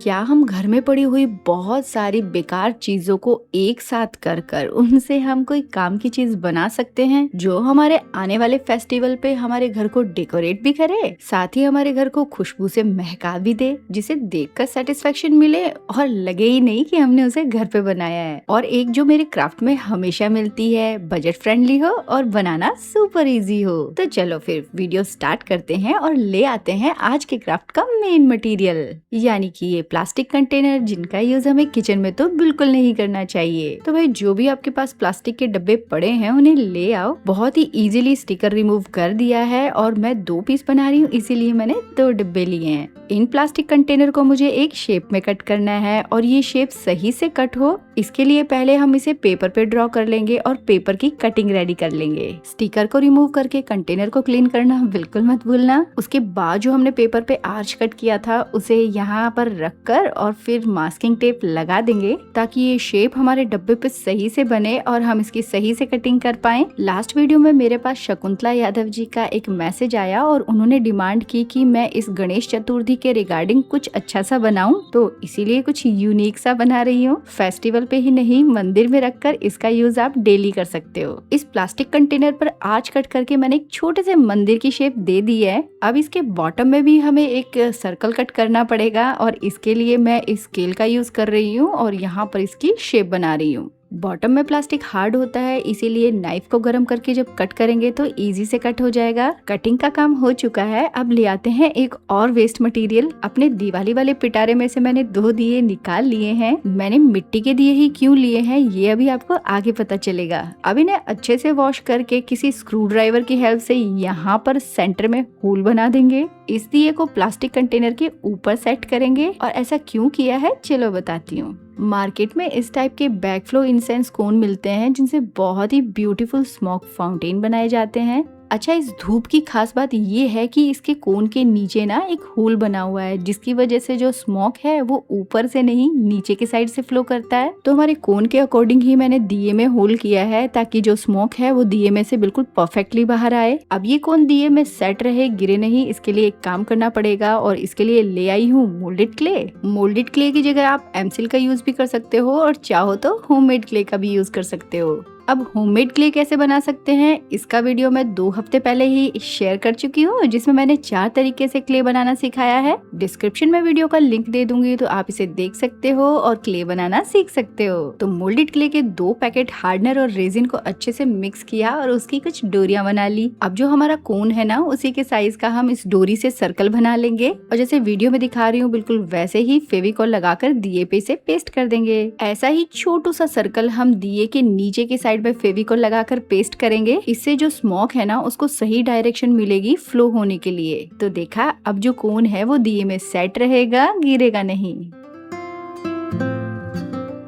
क्या हम घर में पड़ी हुई बहुत सारी बेकार चीजों को एक साथ कर कर उनसे हम कोई काम की चीज बना सकते हैं जो हमारे आने वाले फेस्टिवल पे हमारे घर को डेकोरेट भी करे, साथ ही हमारे घर को खुशबू से महका भी दे, जिसे देखकर सेटिस्फेक्शन मिले और लगे ही नहीं कि हमने उसे घर पे बनाया है। और एक जो मेरे क्राफ्ट में हमेशा मिलती है, बजट फ्रेंडली हो और बनाना सुपर इजी हो। तो चलो फिर वीडियो स्टार्ट करते हैं और ले आते हैं आज के क्राफ्ट का मेन मटेरियल, यानी कि ये प्लास्टिक कंटेनर, जिनका यूज हमें किचन में तो बिल्कुल नहीं करना चाहिए। तो भाई जो भी आपके पास प्लास्टिक के डब्बे पड़े हैं उन्हें ले आओ। बहुत ही इजीली स्टिकर रिमूव कर दिया है और मैं 2 पीस बना रही हूँ, इसीलिए मैंने 2 डिब्बे लिए हैं। इन प्लास्टिक कंटेनर को मुझे एक शेप में कट करना है और ये शेप सही से कट हो, इसके लिए पहले हम इसे पेपर पे ड्रॉ कर लेंगे और पेपर की कटिंग रेडी कर लेंगे। स्टिकर को रिमूव करके कंटेनर को क्लीन करना बिल्कुल मत भूलना। उसके बाद जो हमने पेपर पे आर्च कट किया था उसे यहाँ पर रखकर और फिर मास्किंग टेप लगा देंगे ताकि ये शेप हमारे डब्बे पे सही से बने और हम इसकी सही से कटिंग कर पाए। लास्ट वीडियो में मेरे पास शकुंतला यादव जी का एक मैसेज आया और उन्होंने डिमांड की कि मैं इस गणेश चतुर्थी के रिगार्डिंग कुछ अच्छा सा बनाऊं, तो इसीलिए कुछ यूनिक सा बना रही हूँ। फेस्टिवल पे ही नहीं, मंदिर में रखकर इसका यूज आप डेली कर सकते हो। इस प्लास्टिक कंटेनर पर आर्च कट करके मैंने एक छोटे से मंदिर की शेप दे दी है। अब इसके बॉटम में भी हमें एक सर्कल कट करना पड़ेगा और इसके लिए मैं इस स्केल का यूज कर रही हूँ और यहाँ पर इसकी शेप बना रही हूँ। बॉटम में प्लास्टिक हार्ड होता है, इसीलिए नाइफ को गर्म करके जब कट करेंगे तो इजी से कट हो जाएगा। कटिंग का काम हो चुका है। अब ले आते हैं एक और वेस्ट मटेरियल। अपने दिवाली वाले पिटारे में से मैंने 2 दिए निकाल लिए हैं। मैंने मिट्टी के दिए ही क्यों लिए हैं ये अभी आपको आगे पता चलेगा। अब इन्हें अच्छे से वॉश करके किसी स्क्रू ड्राइवर की हेल्प से यहाँ पर सेंटर में होल बना देंगे। इस दिए को प्लास्टिक कंटेनर के ऊपर सेट करेंगे और ऐसा क्यों किया है चलो बताती हूँ। मार्केट में इस टाइप के बैकफ्लो इंसेंस कोन मिलते हैं जिनसे बहुत ही ब्यूटीफुल स्मोक फाउंटेन बनाए जाते हैं। अच्छा, इस धूप की खास बात ये है कि इसके कोन के नीचे ना एक होल बना हुआ है, जिसकी वजह से जो स्मोक है वो ऊपर से नहीं नीचे के साइड से फ्लो करता है। तो हमारे कोन के अकॉर्डिंग ही मैंने दिए में होल किया है ताकि जो स्मोक है वो दिए में से बिल्कुल परफेक्टली बाहर आए। अब ये कोन दिए में सेट रहे, गिरे नहीं, इसके लिए एक काम करना पड़ेगा और इसके लिए ले आई हूँ मोल्डेड क्ले। मोल्डेड क्ले की जगह आप एमसिल का यूज भी कर सकते हो और चाहो तो होममेड क्ले का भी यूज कर सकते हो। अब होममेड क्ले कैसे बना सकते हैं इसका वीडियो मैं 2 हफ्ते पहले ही शेयर कर चुकी हूँ, जिसमें मैंने 4 तरीके से क्ले बनाना सिखाया है। डिस्क्रिप्शन में वीडियो का लिंक दे दूंगी तो आप इसे देख सकते हो और क्ले बनाना सीख सकते हो। तो मोल्डेड क्ले के 2 पैकेट हार्डनर और रेजिन को अच्छे से मिक्स किया और उसकी कुछ डोरियां बना ली। अब जो हमारा कोन है ना उसी के साइज का हम इस डोरी से सर्कल बना लेंगे और जैसे वीडियो में दिखा रही हूँ बिल्कुल वैसे ही फेविकॉल लगाकर दिए पे इसे पेस्ट कर देंगे। ऐसा ही छोटू सा सर्कल हम दिए के नीचे के साइड में फेविकॉल लगाकर पेस्ट करेंगे। इससे जो स्मोक है ना उसको सही डायरेक्शन मिलेगी फ्लो होने के लिए। तो देखा, अब जो कोन है वो दिए में सेट रहेगा, गिरेगा नहीं।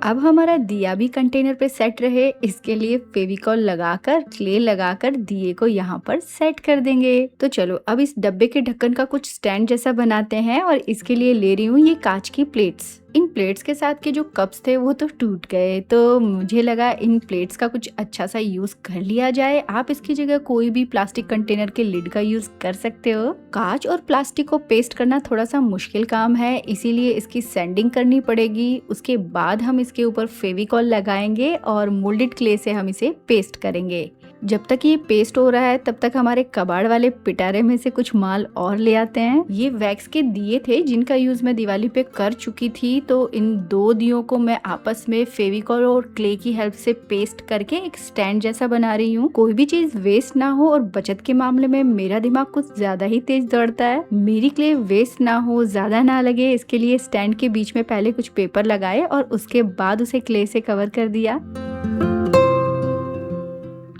अब हमारा दिया भी कंटेनर पे सेट रहे, इसके लिए फेविकॉल लगाकर क्ले लगाकर दिए को यहाँ पर सेट कर देंगे। तो चलो अब इस डब्बे के ढक्कन का कुछ स्टैंड जैसा बनाते हैं और इसके लिए ले रही हूँ ये कांच की प्लेट्स। इन प्लेट्स के साथ के जो कप्स थे वो तो टूट गए, तो मुझे लगा इन प्लेट्स का कुछ अच्छा सा यूज कर लिया जाए। आप इसकी जगह कोई भी प्लास्टिक कंटेनर के लिड का यूज कर सकते हो। कांच और प्लास्टिक को पेस्ट करना थोड़ा सा मुश्किल काम है, इसीलिए इसकी सैंडिंग करनी पड़ेगी। उसके बाद हम इसके ऊपर फेविकॉल लगाएंगे और मोल्डेड क्ले से हम इसे पेस्ट करेंगे। जब तक ये पेस्ट हो रहा है तब तक हमारे कबाड़ वाले पिटारे में से कुछ माल और ले आते हैं। ये वैक्स के दिए थे जिनका यूज मैं दिवाली पे कर चुकी थी, तो इन 2 दियों को मैं आपस में फेविकॉल और क्ले की हेल्प से पेस्ट करके एक स्टैंड जैसा बना रही हूँ। कोई भी चीज वेस्ट ना हो और बचत के मामले में मेरा दिमाग कुछ ज्यादा ही तेज दौड़ता है। मेरी क्ले वेस्ट ना हो, ज्यादा ना लगे, इसके लिए स्टैंड के बीच में पहले कुछ पेपर लगाए और उसके बाद उसे क्ले से कवर कर दिया।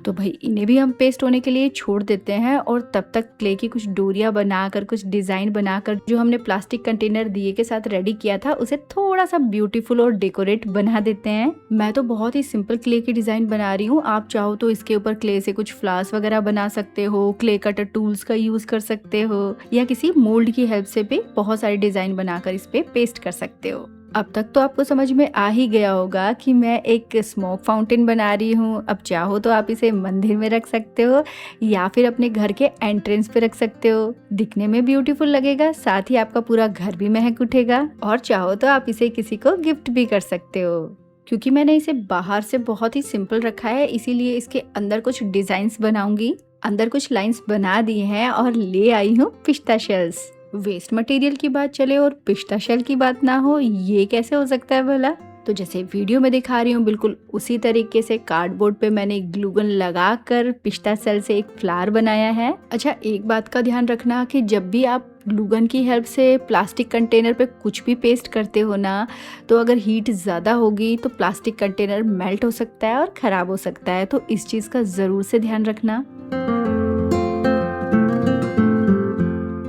तो भाई इन्हें भी हम पेस्ट होने के लिए छोड़ देते हैं और तब तक क्ले की कुछ डोरियां बनाकर, कुछ डिजाइन बनाकर जो हमने प्लास्टिक कंटेनर दिए के साथ रेडी किया था उसे थोड़ा सा ब्यूटीफुल और डेकोरेट बना देते हैं। मैं तो बहुत ही सिंपल क्ले की डिजाइन बना रही हूँ, आप चाहो तो इसके ऊपर क्ले से कुछ फ्लावर्स वगैरह बना सकते हो, क्ले कटर टूल्स का यूज कर सकते हो या किसी मोल्ड की हेल्प से भी बहुत सारे डिजाइन बनाकर इस पे पेस्ट कर सकते हो। अब तक तो आपको समझ में आ ही गया होगा कि मैं एक स्मोक फाउंटेन बना रही हूँ। अब चाहो तो आप इसे मंदिर में रख सकते हो या फिर अपने घर के एंट्रेंस पे रख सकते हो। दिखने में ब्यूटीफुल लगेगा, साथ ही आपका पूरा घर भी महक उठेगा। और चाहो तो आप इसे किसी को गिफ्ट भी कर सकते हो। क्योंकि मैंने इसे बाहर से बहुत ही सिंपल रखा है, इसीलिए इसके अंदर कुछ डिजाइन्स बनाऊंगी। अंदर कुछ लाइंस बना दी हैं और ले आई हूँ पिस्ता शेल्स। वेस्ट मटेरियल की बात चले और पिस्ता शेल की बात ना हो, ये कैसे हो सकता है भला? तो जैसे वीडियो में दिखा रही हूँ बिल्कुल उसी तरीके से कार्डबोर्ड पे मैंने ग्लूगन लगा कर पिस्ता शेल से एक फ्लावर बनाया है। अच्छा, एक बात का ध्यान रखना कि जब भी आप ग्लूगन की हेल्प से प्लास्टिक कंटेनर पे कुछ भी पेस्ट करते हो ना, तो अगर हीट ज़्यादा होगी तो प्लास्टिक कंटेनर मेल्ट हो सकता है और ख़राब हो सकता है। तो इस चीज़ का ज़रूर से ध्यान रखना।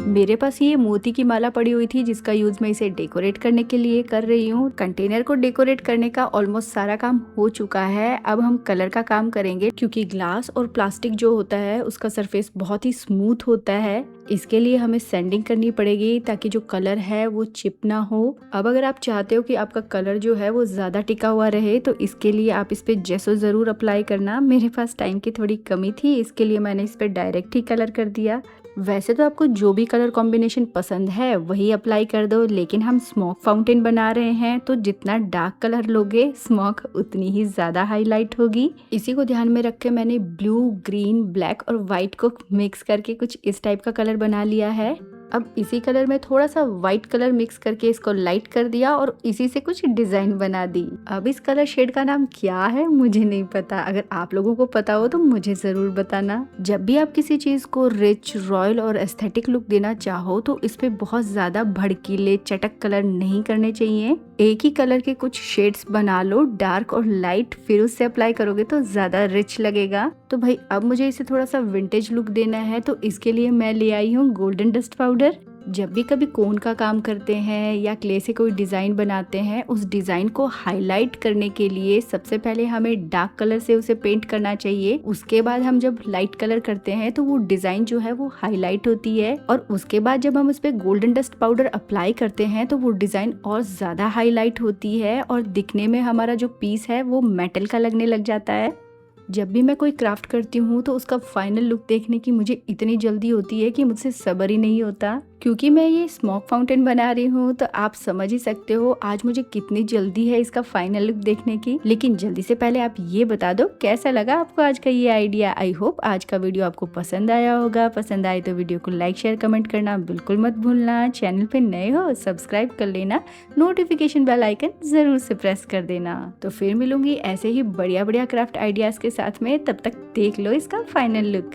मेरे पास ये मोती की माला पड़ी हुई थी जिसका यूज मैं इसे डेकोरेट करने के लिए कर रही हूँ। कंटेनर को डेकोरेट करने का ऑलमोस्ट सारा काम हो चुका है। अब हम कलर का काम करेंगे, क्योंकि ग्लास और प्लास्टिक जो होता है उसका सरफेस बहुत ही स्मूथ होता है। इसके लिए हमें सैंडिंग करनी पड़ेगी ताकि जो कलर है वो चिप ना हो। अब अगर आप चाहते हो कि आपका कलर जो है वो ज्यादा टिका हुआ रहे तो इसके लिए आप इस पे जेसो जरूर अप्लाई करना। मेरे पास टाइम की थोड़ी कमी थी, इसके लिए मैंने इस पे डायरेक्ट ही कलर कर दिया। वैसे तो आपको जो भी कलर कॉम्बिनेशन पसंद है वही अप्लाई कर दो, लेकिन हम स्मोक फाउंटेन बना रहे हैं तो जितना डार्क कलर लोगे स्मोक उतनी ही ज्यादा हाईलाइट होगी। इसी को ध्यान में रख के मैंने ब्लू, ग्रीन, ब्लैक और व्हाइट को मिक्स करके कुछ इस टाइप का कलर बना लिया है। अब इसी कलर में थोड़ा सा व्हाइट कलर मिक्स करके इसको लाइट कर दिया और इसी से कुछ डिजाइन बना दी। अब इस कलर शेड का नाम क्या है मुझे नहीं पता, अगर आप लोगों को पता हो तो मुझे जरूर बताना। जब भी आप किसी चीज को रिच, रॉयल और एस्थेटिक लुक देना चाहो तो इस पे बहुत ज्यादा भड़कीले, चटक कलर नहीं करने चाहिए। एक ही कलर के कुछ शेड्स बना लो, डार्क और लाइट, फिर उससे अप्लाई करोगे तो ज्यादा रिच लगेगा। तो भाई अब मुझे इसे थोड़ा सा विंटेज लुक देना है, तो इसके लिए मैं ले आई हूँ गोल्डन डस्ट पाउडर। जब भी कभी कोन का काम करते हैं या क्ले से कोई डिजाइन बनाते हैं, उस डिजाइन को हाईलाइट करने के लिए सबसे पहले हमें डार्क कलर से उसे पेंट करना चाहिए। उसके बाद हम जब लाइट कलर करते हैं तो वो डिजाइन जो है वो हाईलाइट होती है, और उसके बाद जब हम उस पे गोल्डन डस्ट पाउडर अप्लाई करते हैं तो वो डिजाइन और ज्यादा हाईलाइट होती है और दिखने में हमारा जो पीस है वो मेटल का लगने लग जाता है। जब भी मैं कोई क्राफ्ट करती हूँ तो उसका फाइनल लुक देखने की मुझे इतनी जल्दी होती है कि मुझसे सब्र ही नहीं होता। क्योंकि मैं ये स्मोक फाउंटेन बना रही हूँ तो आप समझ ही सकते हो आज मुझे कितनी जल्दी है इसका फाइनल लुक देखने की। लेकिन जल्दी से पहले आप ये बता दो कैसा लगा आपको आज का ये आइडिया। आई होप आज का वीडियो आपको पसंद आया होगा। पसंद आए तो वीडियो को लाइक, शेयर, कमेंट करना बिल्कुल मत भूलना। चैनल पे नए हो सब्सक्राइब कर लेना, नोटिफिकेशन बेल आइकन जरूर से प्रेस कर देना। तो फिर मिलूंगी ऐसे ही बढ़िया बढ़िया क्राफ्ट आइडियाज के साथ में, तब तक देख लो इसका फाइनल लुक।